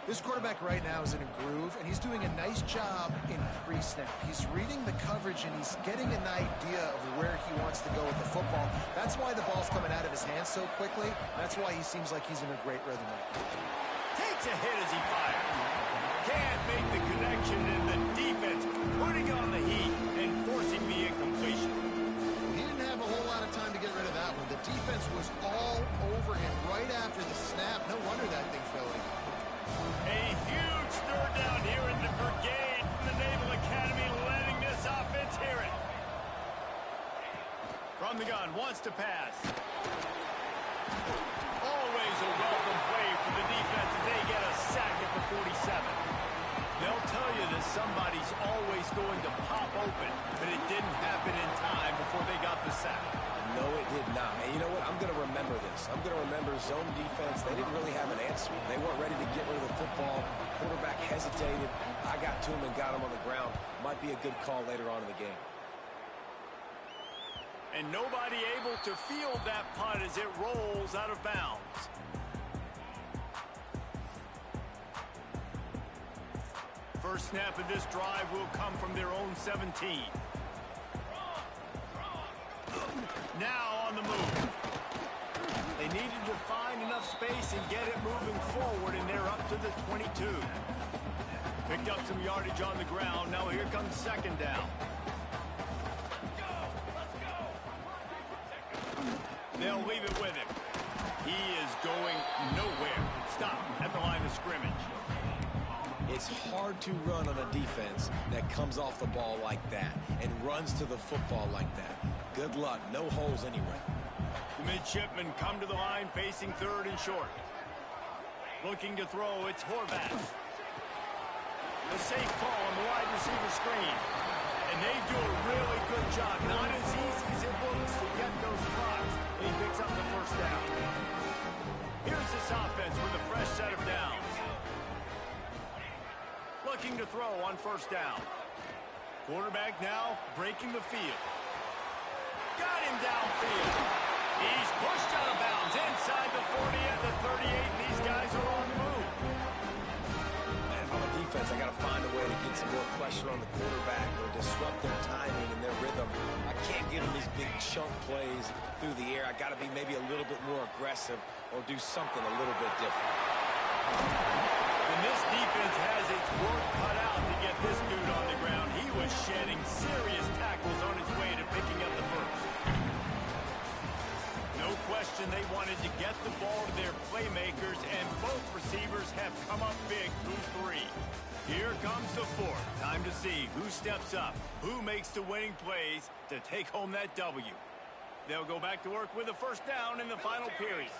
This quarterback right now is in a groove, and he's doing a nice job in pre-snap. He's reading the coverage, and he's getting an idea of where he wants to go with the football. That's why the ball's coming out of his hands so quickly. That's why he seems like he's in a great rhythm right now. Takes a hit as he fires. Can't make the connection, and the defense putting on the heat and forcing the incompletion. He didn't have a whole lot of time to get rid of that one. The defense was all over him right after the snap. No wonder that thing fell in. A huge 3rd down here in the brigade from the Naval Academy, letting this offense hear it. From the gun, wants to pass. Always a welcome play for the defense as they get a sack at the 47. They'll tell you that somebody's always going to pop open, but it didn't happen in time before they got the sack. No, it did not. And you know what? I'm going to remember this. I'm going to remember zone defense. They didn't really have an answer. They weren't ready to get rid of the football. Quarterback hesitated. I got to him and got him on the ground. Might be a good call later on in the game. And nobody able to field that punt as it rolls out of bounds. First snap of this drive will come from their own 17. Now on the move. They needed to find enough space and get it moving forward, and they're up to the 22. Picked up some yardage on the ground. Now here comes 2nd down. They'll leave it with him. He is going nowhere. Stop at the line of scrimmage. It's hard to run on a defense that comes off the ball like that and runs to the football like that. Good luck. No holes anyway. The midshipmen come to the line facing 3rd and short. Looking to throw, it's Horvat. A safe call on the wide receiver screen. And they do a really good job. Not as easy as it looks to get those blocks. He picks up the first down. Here's this offense with a fresh set of downs. Looking to throw on 1st down. Quarterback now breaking the field. Got him downfield. He's pushed out of bounds inside the 40 and the 38, and these guys are on the move. Man, if I'm a defense, I got to find a way to get some more pressure on the quarterback or disrupt their timing and their rhythm. I can't give them these big chunk plays through the air. I got to be maybe a little bit more aggressive or do something a little bit different. And this defense has its work cut out to get this dude on the ground. He was shedding serious tackles on his way to picking up the first. No question they wanted to get the ball to their playmakers, and both receivers have come up big through 3. Here comes the 4th. Time to see who steps up, who makes the winning plays to take home that W. They'll go back to work with a first down in the final period.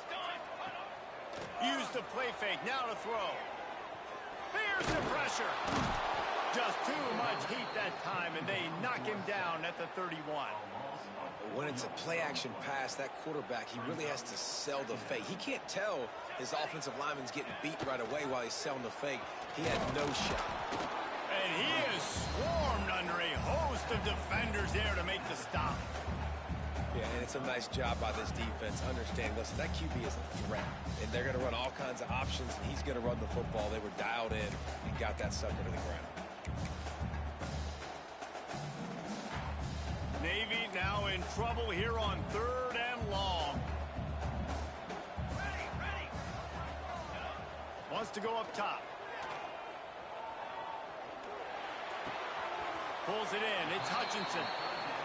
Use the play fake, now to throw. Here's the pressure. Just too much heat that time, and they knock him down at the 31. When it's a play-action pass, that quarterback, he really has to sell the fake. He can't tell his offensive lineman's getting beat right away while he's selling the fake. He had no shot. And he is swarmed under a host of defenders there to make the stop. Yeah, and it's a nice job by this defense. Understand, listen, that QB is a threat. And they're going to run all kinds of options, and he's going to run the football. They were dialed in and got that sucker to the ground. Navy now in trouble here on 3rd and long. Wants to go up top. Pulls it in. It's Hutchinson.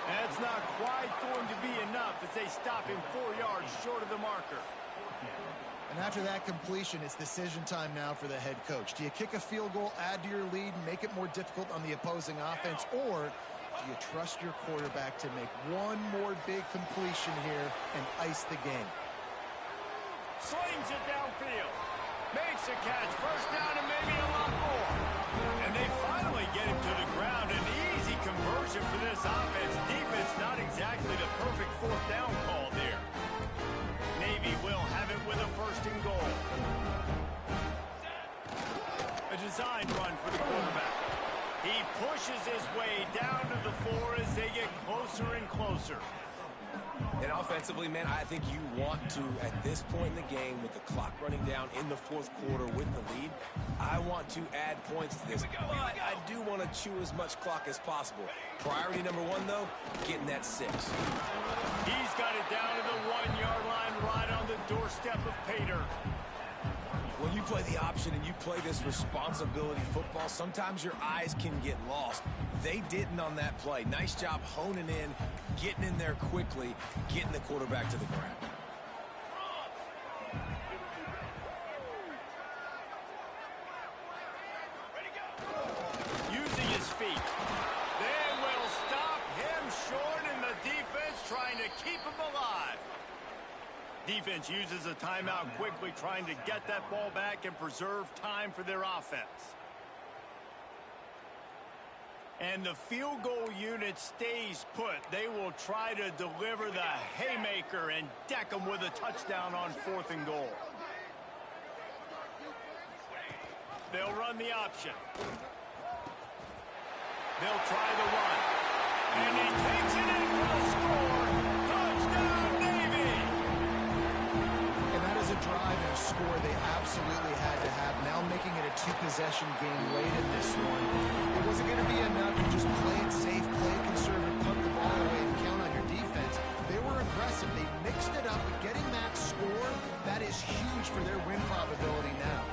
That's not quite going to be enough as they stop him 4 yards short of the marker. And after that completion, it's decision time now for the head coach. Do you kick a field goal, add to your lead, and make it more difficult on the opposing offense, or do you trust your quarterback to make one more big completion here and ice the game? Slings it downfield. Makes a catch. First down and maybe a lot more. And they finally get him to the ground. An easy conversion for this offense. Defense not exactly the perfect 4th down call there. Navy will have it with a 1st and goal. A design run for the quarterback. He pushes his way down to the 4 as they get closer and closer. And offensively, man, I think you want to, at this point in the game, with the clock running down in the 4th quarter with the lead, I want to add points to this. But I do want to chew as much clock as possible. Priority number 1, though, getting that 6. He's got it down to the 1-yard line right on the doorstep of Pater. When you play the option and you play this responsibility football, sometimes your eyes can get lost. They didn't on that play. Nice job honing in, getting in there quickly, getting the quarterback to the ground. Using his feet. They will stop him short, and the defense trying to keep him alive. Defense uses a timeout quickly, trying to get that ball back and preserve time for their offense. And the field goal unit stays put. They will try to deliver the haymaker and deck them with a touchdown on 4th and goal. They'll run the option. They'll try the run. And he takes it in for the score. Touchdown, Navy! And that is a drive and a score they absolutely had to have. Now making it a 2-possession game late in this one. It wasn't going to be enough to just play it safe, play it conservative, punt the ball away, and count on your defense. They were aggressive. They mixed it up, but getting that score, that is huge for their win probability now.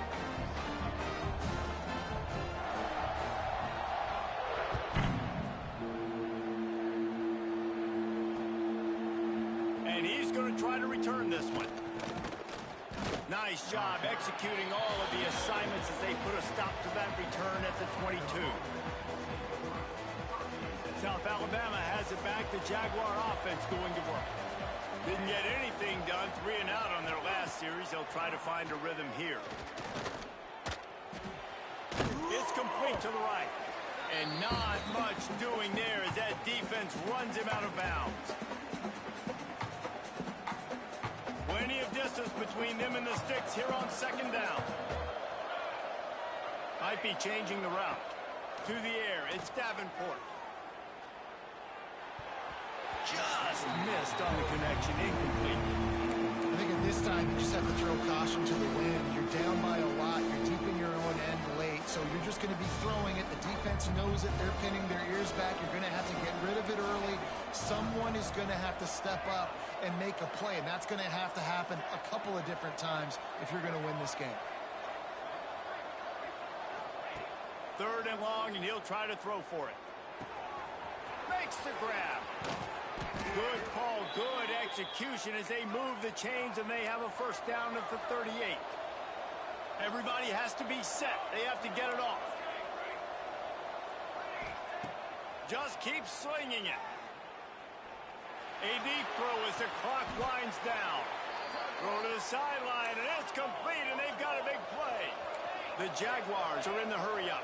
And he's going to try to return this one. Nice job executing all of the assignments as they put a stop to that return at the 22. South Alabama has it back. The Jaguar offense going to work. Didn't get anything done. 3 and out on their last series. They'll try to find a rhythm here. It's complete to the right. And not much doing there as that defense runs him out of bounds. Plenty of distance between them and the sticks here on 2nd down. Might be changing the route. To the air, it's Davenport. Just missed on the connection, incomplete. I think at this time you just have to throw caution to the wind. You're down by a lot. You're deep in your own end late, so you're just going to be throwing it. The defense knows it. They're pinning their ears back. You're going to have to get rid of it early. Someone is going to have to step up and make a play, and that's going to have to happen a couple of different times if you're going to win this game. 3rd and long, and he'll try to throw for it. Makes the grab. Good call, good execution as they move the chains, and they have a 1st down at the 38. Everybody has to be set. They have to get it off. Just keep slinging it. A deep throw as the clock winds down. Throw to the sideline, and it's complete, and they've got a big play. The Jaguars are in the hurry-up.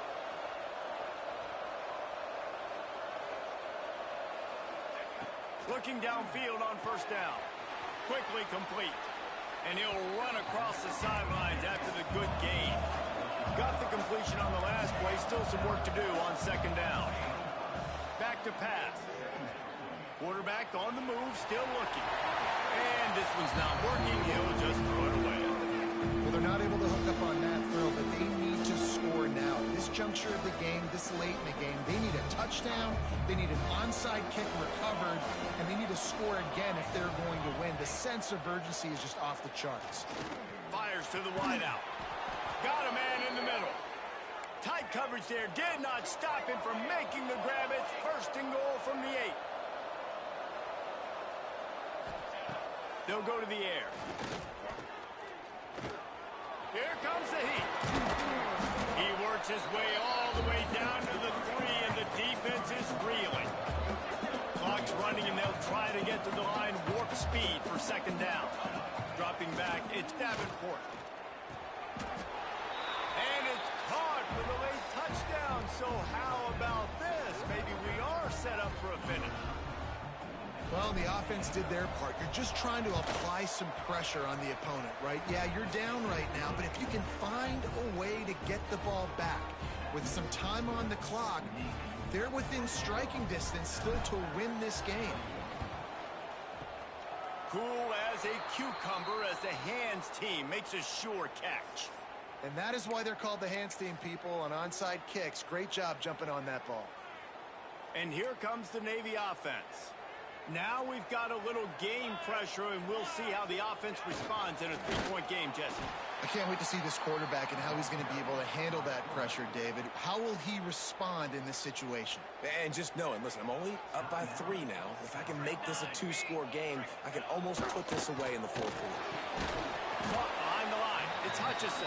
Looking downfield on first down. Quickly complete. And he'll run across the sidelines after the good gain. Got the completion on the last play. Still some work to do on second down. Back to pass. Quarterback on the move, still looking. And this one's not working. He'll just throw it away. Well, they're not able to hook up on that throw, but they need to score now. This juncture of the game, this late in the game, they need a touchdown, they need an onside kick recovered, and they need to score again if they're going to win. The sense of urgency is just off the charts. Fires to the wideout. Got a man in the middle. Tight coverage there. Did not stop him from making the grab. It's first and goal from the 8. They'll go to the air. Here comes the heat. He works his way all the way down to the 3, and the defense is reeling. Clock's running, and they'll try to get to the line. Warp speed for second down. Dropping back, it's Davenport. And it's caught for the late touchdown. So how about this? Maybe we are set up for a finish. Well, the offense did their part. You're just trying to apply some pressure on the opponent, right? Yeah, you're down right now, but if you can find a way to get the ball back with some time on the clock, they're within striking distance still to win this game. Cool as a cucumber as the hands team makes a sure catch. And that is why they're called the hands team, people, on onside kicks. Great job jumping on that ball. And here comes the Navy offense. Now we've got a little game pressure, and we'll see how the offense responds in a 3-point game, Jesse. I can't wait to see this quarterback and how he's going to be able to handle that pressure, David. How will he respond in this situation? And just knowing, listen, I'm only up by 3 now. If I can make this a 2-score game, I can almost put this away in the 4th quarter. Caught behind the line. It's Hutchinson.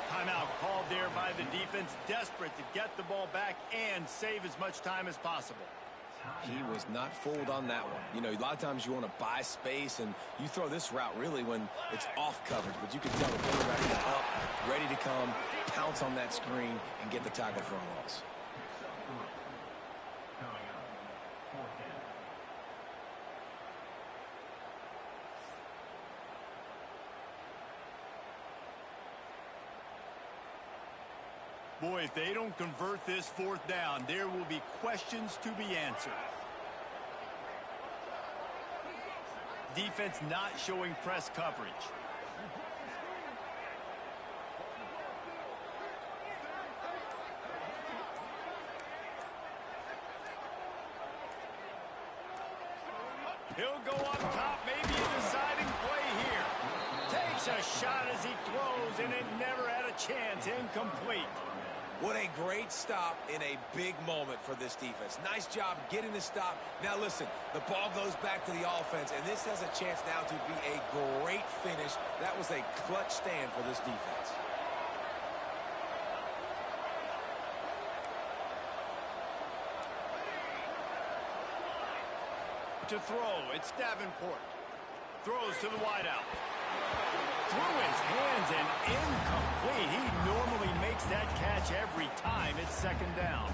Timeout called there by the defense, desperate to get the ball back and save as much time as possible. He was not fooled on that one. You know, a lot of times you want to buy space, and you throw this route really when it's off coverage. But you can tell the quarterback is up, ready to come, pounce on that screen, and get the tackle for a loss. Boy, if they don't convert this 4th down, there will be questions to be answered. Defense not showing press coverage. He'll go up top, maybe a deciding play here. Takes a shot as he throws, and it never had a chance. Incomplete. What a great stop in a big moment for this defense. Nice job getting the stop. Now listen, the ball goes back to the offense, and this has a chance now to be a great finish. That was a clutch stand for this defense. To throw, it's Davenport. Throws to the wideout. Through his hands and incomplete. He normally makes that catch every time. It's second down.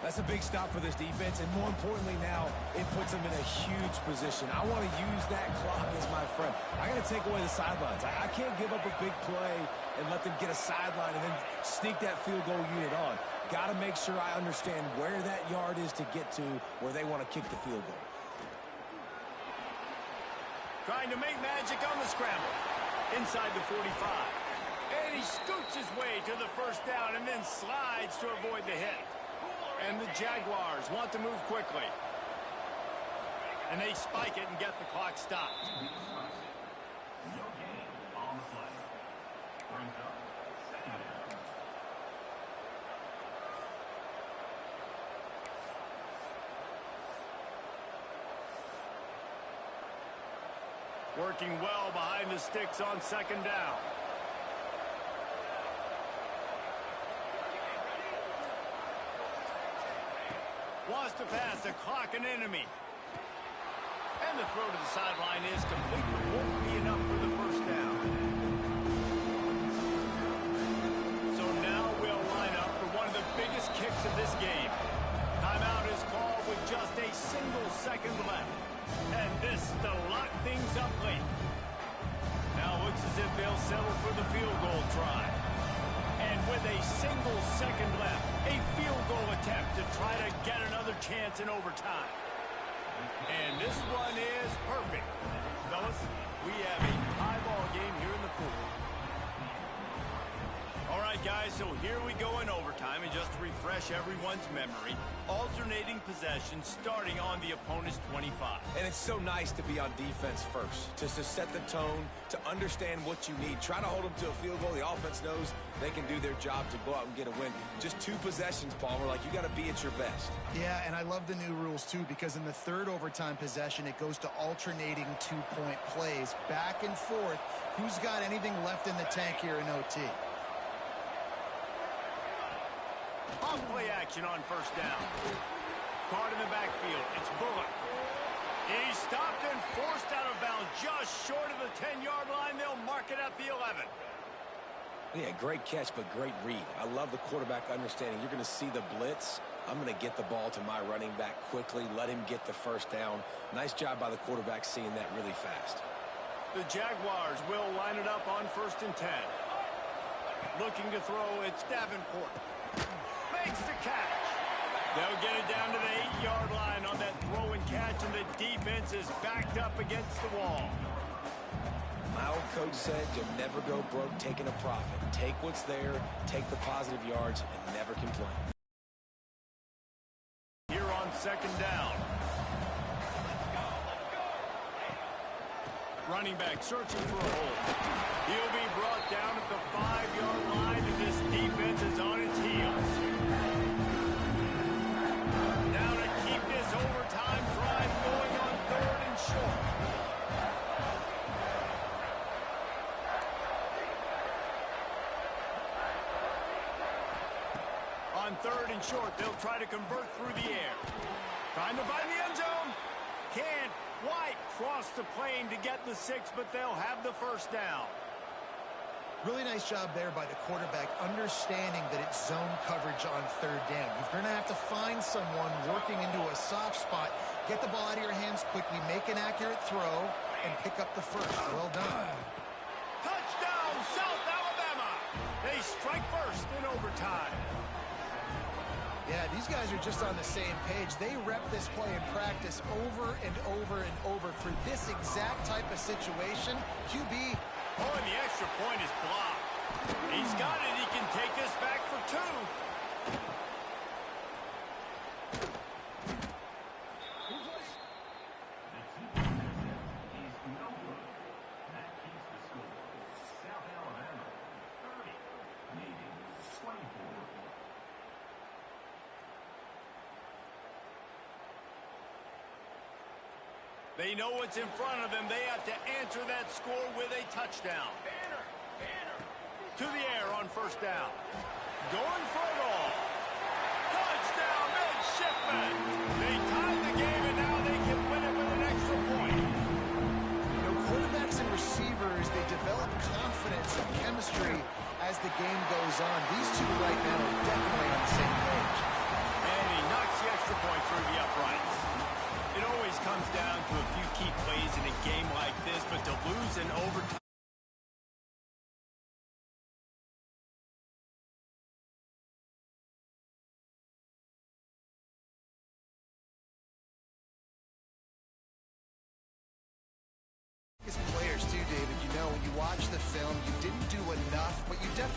That's a big stop for this defense, and more importantly now, it puts them in a huge position. I want to use that clock as my friend. I got to take away the sidelines. I can't give up a big play and let them get a sideline and then sneak that field goal unit on. Got to make sure I understand where that yard is to get to where they want to kick the field goal. Trying to make magic on the scramble. Inside the 45. And he scoots his way to the first down and then slides to avoid the hit. And the Jaguars want to move quickly. And they spike it and get the clock stopped. Working well behind the sticks on second down. Wants to pass the clock, an enemy. And the throw to the sideline is complete, but won't be enough for the first down. So now we'll line up for one of the biggest kicks of this game. Timeout is called with just a single second left. And this to lock things up late. Now looks as if they'll settle for the field goal try. And with a single second left, a field goal attempt to try to get another chance in overtime. And this one is perfect. Fellas, we have a tie ball game here in the fourth. All right, guys, so here we go in overtime. And just to refresh everyone's memory, alternating possession starting on the opponent's 25. And it's so nice to be on defense first, to set the tone, to understand what you need. Try to hold them to a field goal. The offense knows they can do their job to go out and get a win. Just 2 possessions, Palmer. Like, you got to be at your best. Yeah, and I love the new rules, too, because in the third overtime possession, it goes to alternating 2-point plays, back and forth. Who's got anything left in the tank here in OT? On play action on first down. Caught in the backfield. It's Bullock. He's stopped and forced out of bounds just short of the 10-yard line. They'll mark it at the 11. Yeah, great catch, but great read. I love the quarterback understanding. You're going to see the blitz. I'm going to get the ball to my running back quickly, let him get the first down. Nice job by the quarterback seeing that really fast. The Jaguars will line it up on 1st and 10. Looking to throw, it's Davenport. Makes the catch. They'll get it down to the 8-yard line on that throw and catch, and the defense is backed up against the wall. My old coach said you'll never go broke taking a profit. Take what's there, take the positive yards, and never complain. Here on 2nd down. Running back searching for a hole. He'll be brought down at the 5-yard line, and this defense is on its heels. Now to keep this overtime drive going on 3rd and short. On 3rd and short, they'll try to convert through the air. Trying to find the end zone. Can't quite cross the plane to get the 6, but they'll have the first down. Really nice job there by the quarterback, understanding that it's zone coverage on 3rd down. You're going to have to find someone working into a soft spot, get the ball out of your hands quickly, make an accurate throw, and pick up the first. Well done. Touchdown, South Alabama. They strike first in overtime. Yeah, these guys are just on the same page. They rep this play in practice over and over and over for this exact type of situation. QB. Oh, and the extra point is blocked. He's got it. He can take this back for 2. They know what's in front of them. They have to answer that score with a touchdown. To the air on 1st down. Going for it all. Touchdown, midshipman. They tied the game, and now they can win it with an extra point. You know, quarterbacks and receivers, they develop confidence and chemistry as the game goes on. These two right now are definitely on the same page. And he knocks the extra point through the uprights. It always comes down to a few key plays in a game like this, but to lose in overtime. As players too, David, you know, when you watch the film, you didn't do enough, but you definitely